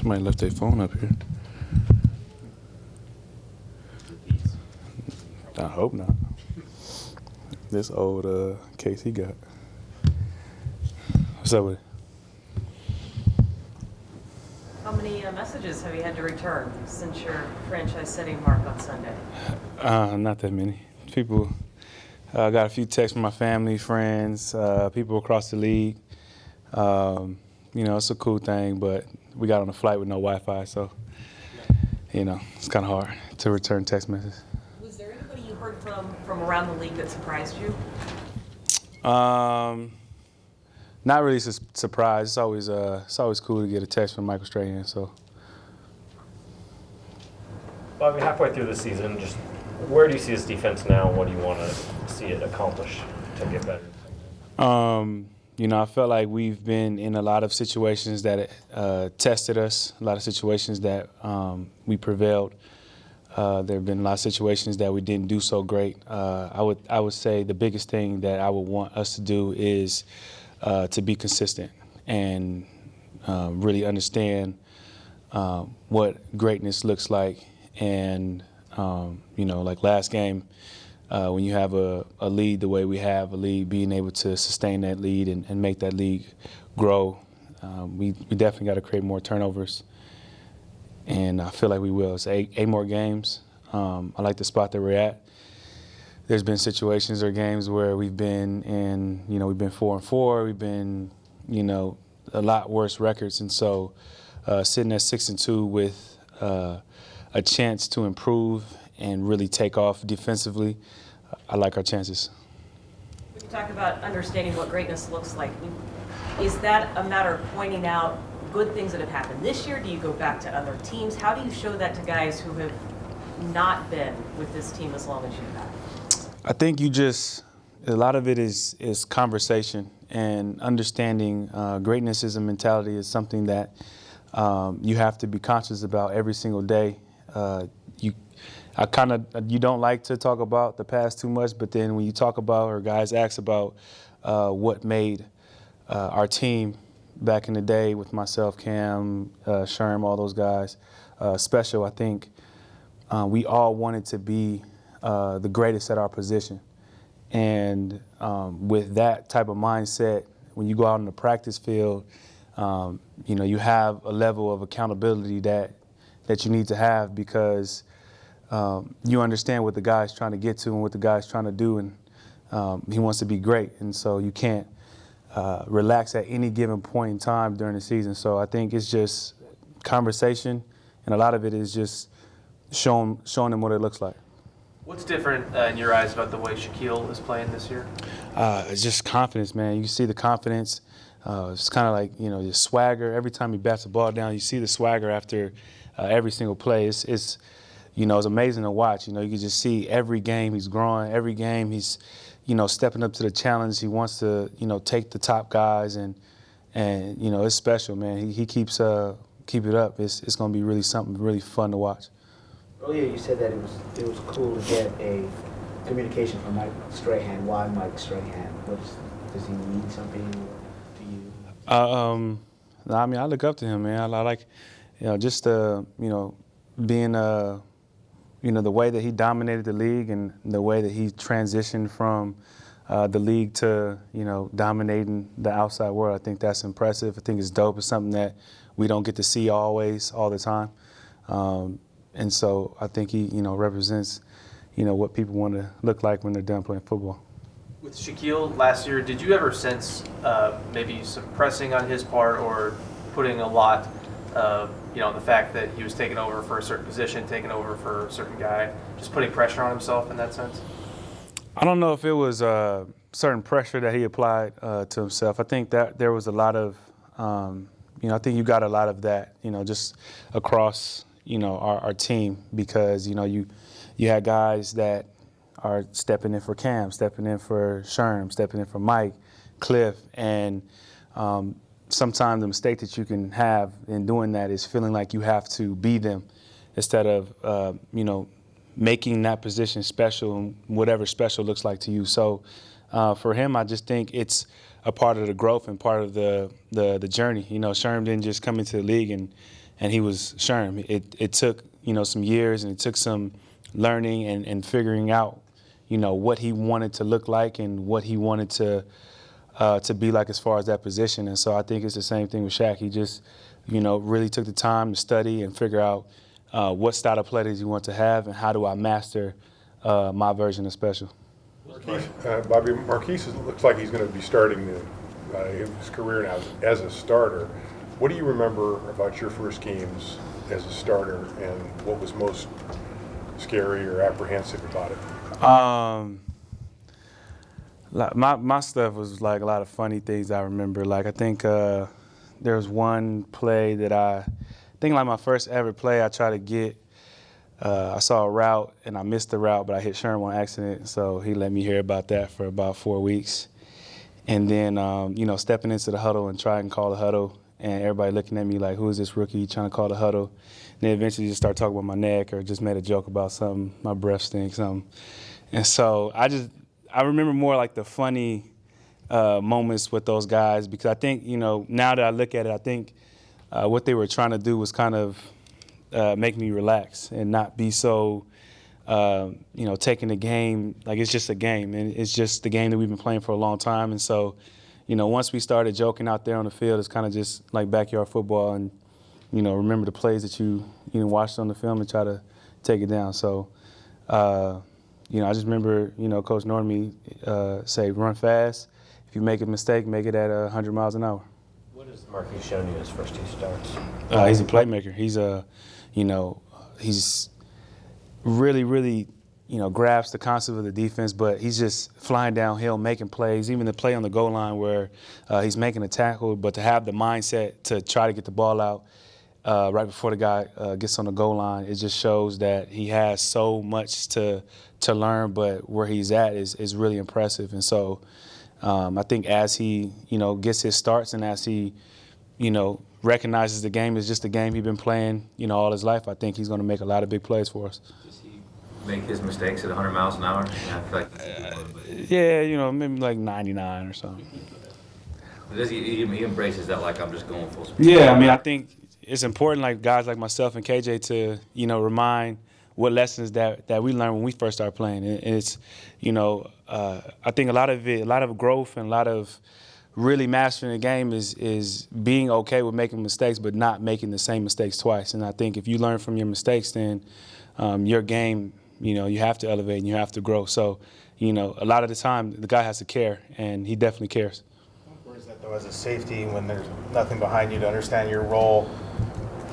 Somebody left their phone up here. I hope not. This old case he got. What's up with it? How many messages have you had to return since your franchise-setting mark on Sunday? Not that many. People, got a few texts from my family, friends, people across the league. It's a cool thing, but we got on a flight with no Wi-Fi, so, it's kind of hard to return text messages. Was there anybody you heard from around the league that surprised you? Not really surprised. It's always cool to get a text from Michael Strahan. So, Bobby, halfway through the season, just where do you see this defense now, and what do you want to see it accomplish to get better? I felt like we've been in a lot of situations that tested us, a lot of situations that we prevailed. There have been a lot of situations that we didn't do so great. I would say the biggest thing that I would want us to do is to be consistent and really understand what greatness looks like. And, like last game, when you have a lead the way we have a lead, being able to sustain that lead and make that league grow, we definitely got to create more turnovers. And I feel like we will. It's eight more games. I like the spot that we're at. There's been situations or games where we've been 4-4. We've been, a lot worse records. And so sitting at 6-2 with a chance to improve and really take off defensively, I like our chances. When you talk about understanding what greatness looks like, is that a matter of pointing out good things that have happened this year? Do you go back to other teams? How do you show that to guys who have not been with this team as long as you have? I think a lot of it is conversation and understanding. Greatness is a mentality. Is something that you have to be conscious about every single day. You don't like to talk about the past too much, but then when you talk about, or guys ask about what made our team back in the day with myself, Cam, Sherm, all those guys, special, I think we all wanted to be the greatest at our position. And with that type of mindset, when you go out on the practice field, you have a level of accountability that you need to have, because you understand what the guy's trying to get to and what the guy's trying to do, and he wants to be great. And so you can't relax at any given point in time during the season. So I think it's just conversation, and a lot of it is just showing them what it looks like. What's different in your eyes about the way Shaquille is playing this year? It's just confidence, man. You see the confidence. It's kind of like, the swagger. Every time he bats the ball down, you see the swagger after every single play. It's amazing to watch. You can just see every game he's growing. Every game he's, stepping up to the challenge. He wants to, take the top guys, and it's special, man. He keeps keep it up. It's going to be really something really fun to watch. Earlier you said that it was cool to get a communication from Mike Strahan. Why Mike Strahan? Does he mean something to you? I look up to him, man. I like, just being the way that he dominated the league and the way that he transitioned from the league to dominating the outside world. I think that's impressive. I think it's dope. It's something that we don't get to see all the time. And so I think he, represents, what people want to look like when they're done playing football. With Shaquille last year, did you ever sense maybe some pressing on his part, or putting a lot, the fact that he was taking over for a certain position, taking over for a certain guy, just putting pressure on himself in that sense? I don't know if it was certain pressure that he applied to himself. I think that there was a lot of, I think you got a lot of that, just across, our team, because, you had guys that are stepping in for Cam, stepping in for Sherm, stepping in for Mike, Cliff, and sometimes the mistake that you can have in doing that is feeling like you have to be them instead of, making that position special, and whatever special looks like to you. So for him, I just think it's a part of the growth and part of the journey. Sherm didn't just come into the league and he was Sherm. It took, some years, and it took some learning and figuring out, what he wanted to look like and what he wanted to be like as far as that position. And so I think it's the same thing with Shaq. He just, really took the time to study and figure out what style of play does he want to have and how do I master my version of special. Bobby, Marquise looks like he's going to be starting his career now as a starter. What do you remember about your first games as a starter, and what was most scary or apprehensive about it? My stuff was like a lot of funny things I remember. Like I think there was one play that I think like my first ever play I tried to get. I saw a route and I missed the route, but I hit Sherm on accident, so he let me hear about that for about 4 weeks. And then, stepping into the huddle and trying to call the huddle, and everybody looking at me like, who is this rookie trying to call the huddle? And then eventually just start talking about my neck or just made a joke about something, my breath stinks, something. And so I remember more like the funny moments with those guys, because I think, now that I look at it, I think what they were trying to do was kind of make me relax and not be so, taking the game like it's just a game, and it's just the game that we've been playing for a long time. And so, once we started joking out there on the field, it's kind of just like backyard football, and remember the plays that you watched on the film and try to take it down. So, I just remember Coach Normie say, run fast. If you make a mistake, make it at 100 miles an hour. What has Marquise shown you his first 2 starts? He's a playmaker. He's he's really, really, grasps the concept of the defense, but he's just flying downhill, making plays. Even the play on the goal line where he's making a tackle, but to have the mindset to try to get the ball out right before the guy gets on the goal line, it just shows that he has so much to learn, but where he's at is really impressive. And so I think as he, gets his starts and as he, recognizes the game is just a game he's been playing, all his life, I think he's going to make a lot of big plays for us. Does he make his mistakes at 100 miles an hour? I feel like yeah, maybe like 99 or something. Does he embraces that like I'm just going full speed? Yeah, I think it's important, like guys like myself and KJ, to remind what lessons that we learned when we first started playing. And it's I think a lot of growth and a lot of really mastering the game is being okay with making mistakes, but not making the same mistakes twice. And I think if you learn from your mistakes, then your game, you have to elevate and you have to grow. So, a lot of the time the guy has to care, and he definitely cares. Where is that though, as a safety, when there's nothing behind you to understand your role,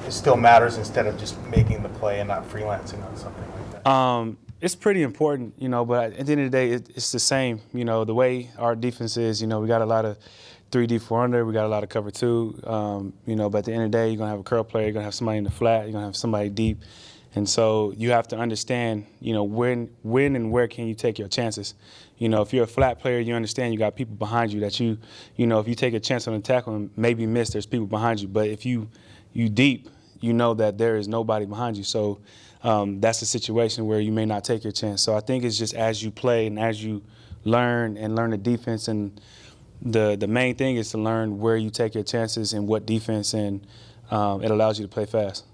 it still matters instead of just making the play and not freelancing on something like that? It's pretty important, but at the end of the day, it's the same. The way our defense is, we got a lot of 3D 400, we got a lot of cover 2, but at the end of the day, you're going to have a curl player, you're going to have somebody in the flat, you're going to have somebody deep. And so you have to understand, when and where can you take your chances. If you're a flat player, you understand you got people behind you that if you take a chance on a tackle and maybe miss, there's people behind you. But if you deep, that there is nobody behind you. So that's a situation where you may not take your chance. So I think it's just as you play and as you learn the defense, and the main thing is to learn where you take your chances and what defense, and it allows you to play fast.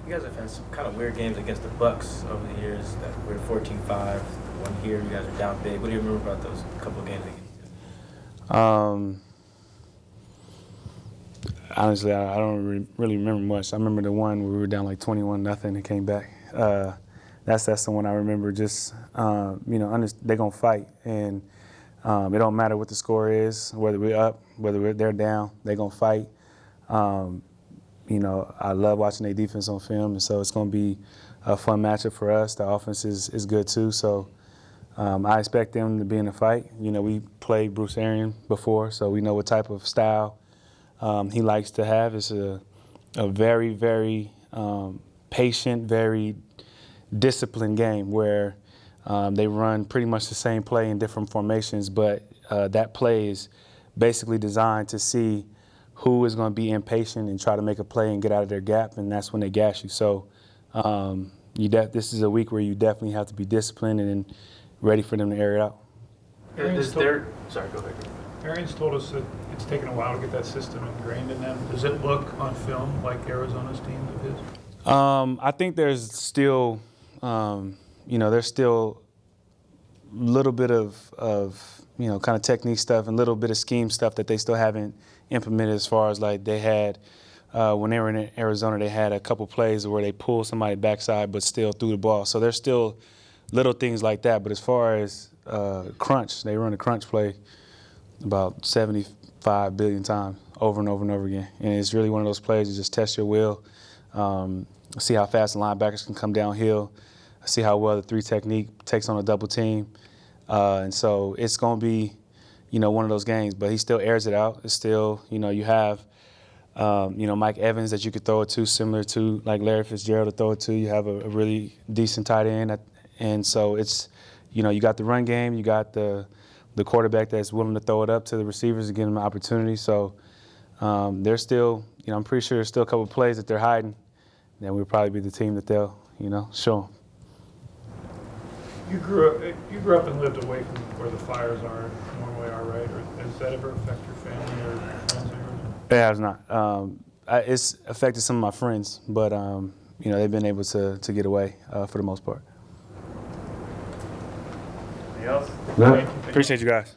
You guys have had some kind of weird games against the Bucks over the years. That weird 14-5. One here, you guys are down big. What do you remember about those couple of games against them? Honestly, I don't really remember much. I remember the one where we were down like 21-0 and came back. That's the one I remember. Just they're gonna fight, and it don't matter what the score is, whether we're up, whether they're down, they're gonna fight. I love watching their defense on film, and so it's gonna be a fun matchup for us. The offense is good too, so I expect them to be in a fight. We played Bruce Arians before, so we know what type of style he likes to have. It's a very, very patient, very disciplined game where they run pretty much the same play in different formations, but that play is basically designed to see who is going to be impatient and try to make a play and get out of their gap, and that's when they gash you. So this is a week where you definitely have to be disciplined and ready for them to air it out. Sorry, go ahead. Arians told us that it's taken a while to get that system ingrained in them. Does it look on film like Arizona's teams of his? I think there's still, there's still a little bit of kind of technique stuff and a little bit of scheme stuff that they still haven't implemented as far as like they had when they were in Arizona, they had a couple plays where they pulled somebody backside but still threw the ball. So there's still little things like that. But as far as crunch, they run a crunch play about 75 billion times over and over and over again. And it's really one of those plays that just test your will. See how fast the linebackers can come downhill. See how well the 3 technique takes on a double team. And so it's going to be, one of those games. But he still airs it out. It's still, you have, Mike Evans that you could throw it to, similar to like Larry Fitzgerald to throw it to. You have a really decent tight end. And so it's, you got the run game. You got the quarterback that's willing to throw it up to the receivers to give them an opportunity. So there's still, I'm pretty sure there's still a couple of plays that they're hiding. Then we'll probably be the team that they'll, show them. You grew up and lived away from where the fires normally are, right? Or does that ever affect your family or friends of yours? It has not. It's affected some of my friends, but they've been able to get away for the most part. Anything else? Appreciate you guys.